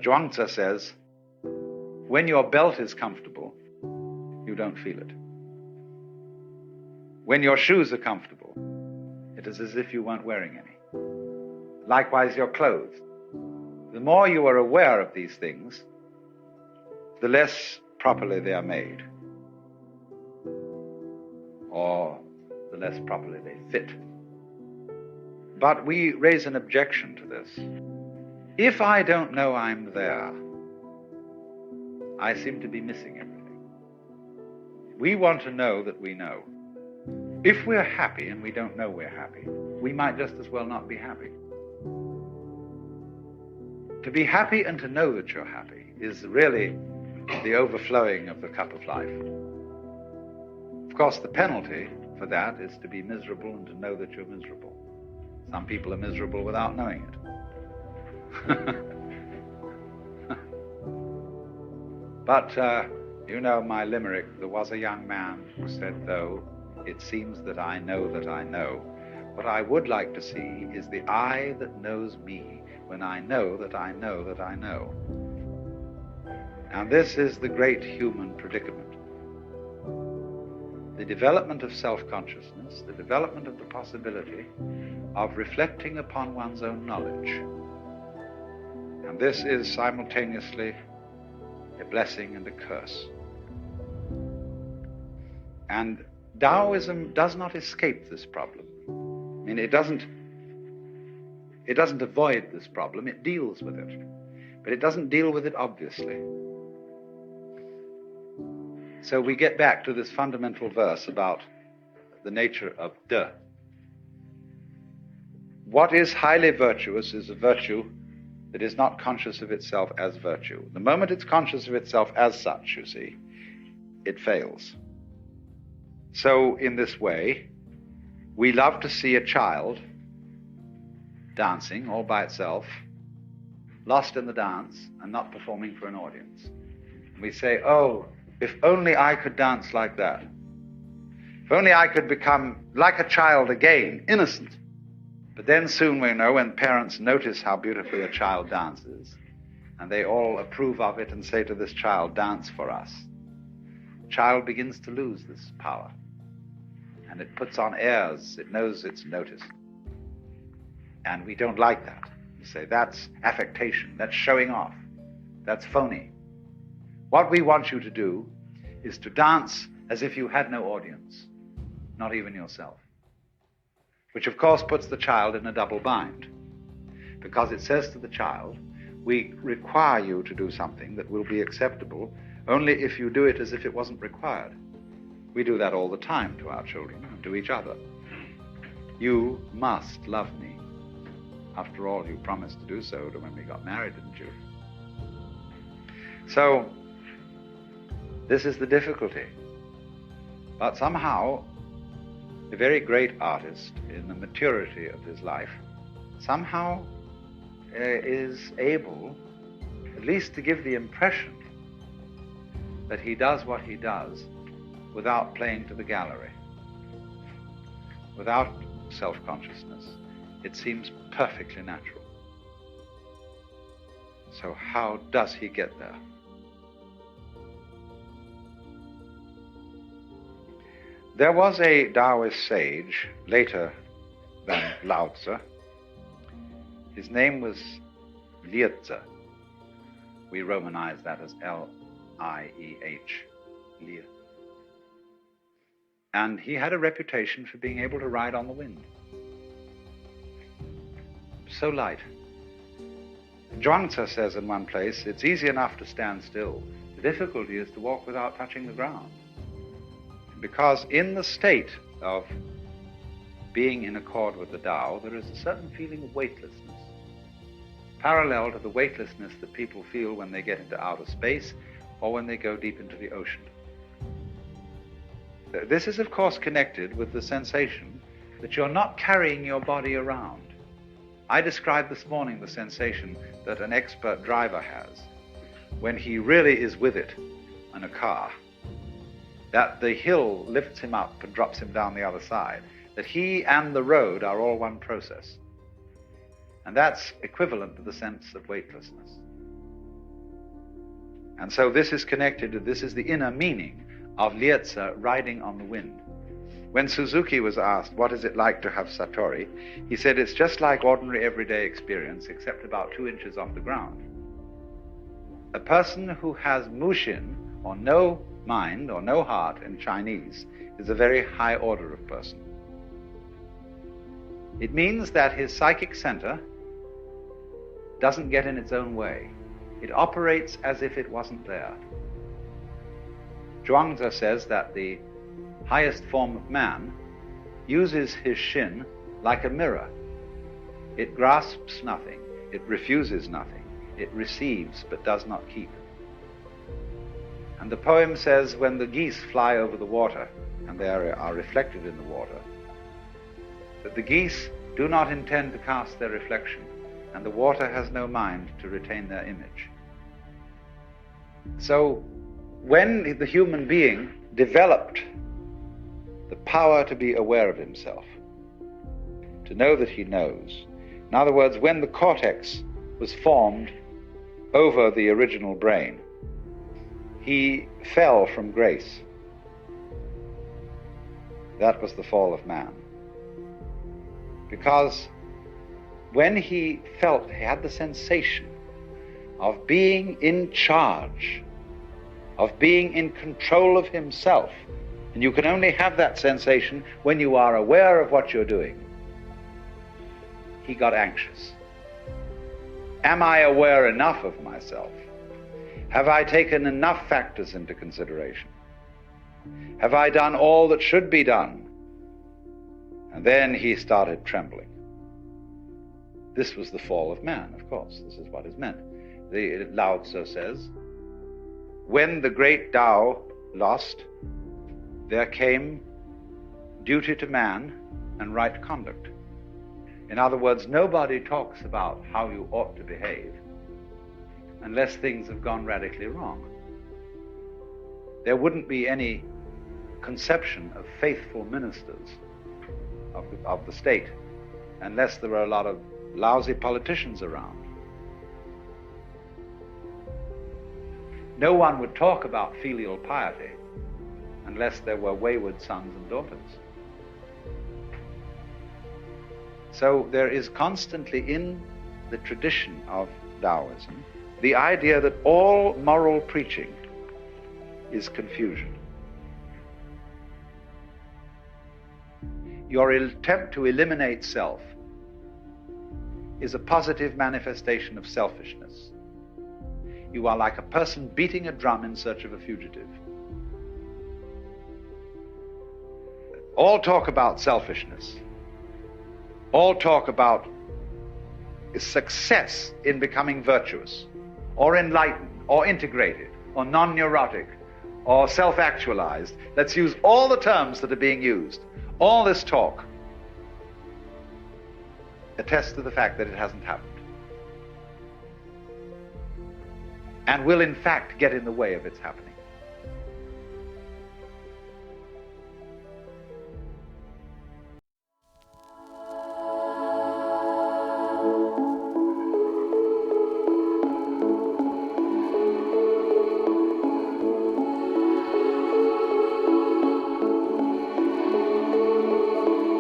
Zhuangzi says, when your belt is comfortable, you don't feel it. When your shoes are comfortable, it is as if you weren't wearing any. Likewise, your clothes. The more you are aware of these things, the less properly they are made, or the less properly they fit. But we raise an objection to this. If I don't know I'm there, I seem to be missing everything. We want to know that we know. If we're happy and we don't know we're happy, we might just as well not be happy. To be happy and to know that you're happy is really the overflowing of the cup of life. Of course, the penalty for that is to be miserable and to know that you're miserable. Some people are miserable without knowing it. But, you know my limerick, there was a young man who said, though it seems that I know, what I would like to see is the I that knows me when I know that I know that I know. And this is the great human predicament. The development of self-consciousness, the development of the possibility of reflecting upon one's own knowledge. And this is simultaneously a blessing and a curse. And Taoism does not escape this problem. I mean, it doesn't avoid this problem, it deals with it. But it doesn't deal with it obviously. So we get back to this fundamental verse about the nature of De. What is highly virtuous is a virtue that is not conscious of itself as virtue. The moment it's conscious of itself as such, you see, it fails. So in this way, we love to see a child dancing all by itself, lost in the dance and not performing for an audience. We say, oh, if only I could dance like that. If only I could become like a child again, innocent. But then soon we know when parents notice how beautifully a child dances, and they all approve of it and say to this child, dance for us. The child begins to lose this power. And it puts on airs, it knows it's noticed. And we don't like that. We say, that's affectation, that's showing off, that's phony. What we want you to do is to dance as if you had no audience, not even yourself. Which of course puts the child in a double bind, because it says to the child, we require you to do something that will be acceptable only if you do it as if it wasn't required. We do that all the time to our children and to each other. You must love me. After all, you promised to do so when we got married, didn't you? So, this is the difficulty. But somehow, a very great artist in the maturity of his life somehow is able at least to give the impression that he does what he does without playing to the gallery, without self-consciousness. It seems perfectly natural. So how does he get there? There was a Taoist sage, later than Lao Tzu. His name was Liezi. We romanize that as L-I-E-H, Liezi. And he had a reputation for being able to ride on the wind. So light. Zhuangzi says in one place, it's easy enough to stand still. The difficulty is to walk without touching the ground. Because in the state of being in accord with the Tao, there is a certain feeling of weightlessness, parallel to the weightlessness that people feel when they get into outer space or when they go deep into the ocean. This is, of course, connected with the sensation that you're not carrying your body around. I described this morning the sensation that an expert driver has when he really is with it in a car, that the hill lifts him up and drops him down the other side, that he and the road are all one process. And that's equivalent to the sense of weightlessness. And so this is connected to, this is the inner meaning of Lietza riding on the wind. When Suzuki was asked, what is it like to have Satori? He said, it's just like ordinary everyday experience, except about 2 inches off the ground. A person who has Mushin, or no mind, or no heart in Chinese, is a very high order of person. It means that his psychic center doesn't get in its own way. It operates as if it wasn't there. Zhuangzi says that the highest form of man uses his Shin like a mirror. It grasps nothing, it refuses nothing, it receives but does not keep. And the poem says, when the geese fly over the water, and they are reflected in the water, that the geese do not intend to cast their reflection, and the water has no mind to retain their image. So, when the human being developed the power to be aware of himself, to know that he knows, in other words, when the cortex was formed over the original brain, he fell from grace. That was the fall of man. Because when he felt, he had the sensation of being in charge, of being in control of himself, and you can only have that sensation when you are aware of what you're doing, he got anxious. Am I aware enough of myself? Have I taken enough factors into consideration? Have I done all that should be done? And then he started trembling. This was the fall of man, of course. This is what is meant. The Lao Tzu says, when the great Tao lost, there came duty to man and right conduct. In other words, nobody talks about how you ought to behave unless things have gone radically wrong. There wouldn't be any conception of faithful ministers of the state unless there were a lot of lousy politicians around. No one would talk about filial piety unless there were wayward sons and daughters. So there is constantly in the tradition of Taoism the idea that all moral preaching is confusion. Your attempt to eliminate self is a positive manifestation of selfishness. You are like a person beating a drum in search of a fugitive. All talk about selfishness, all talk about success in becoming virtuous, or enlightened, or integrated, or non-neurotic, or self-actualized. Let's use all the terms that are being used. All this talk attests to the fact that it hasn't happened, and will in fact get in the way of its happening.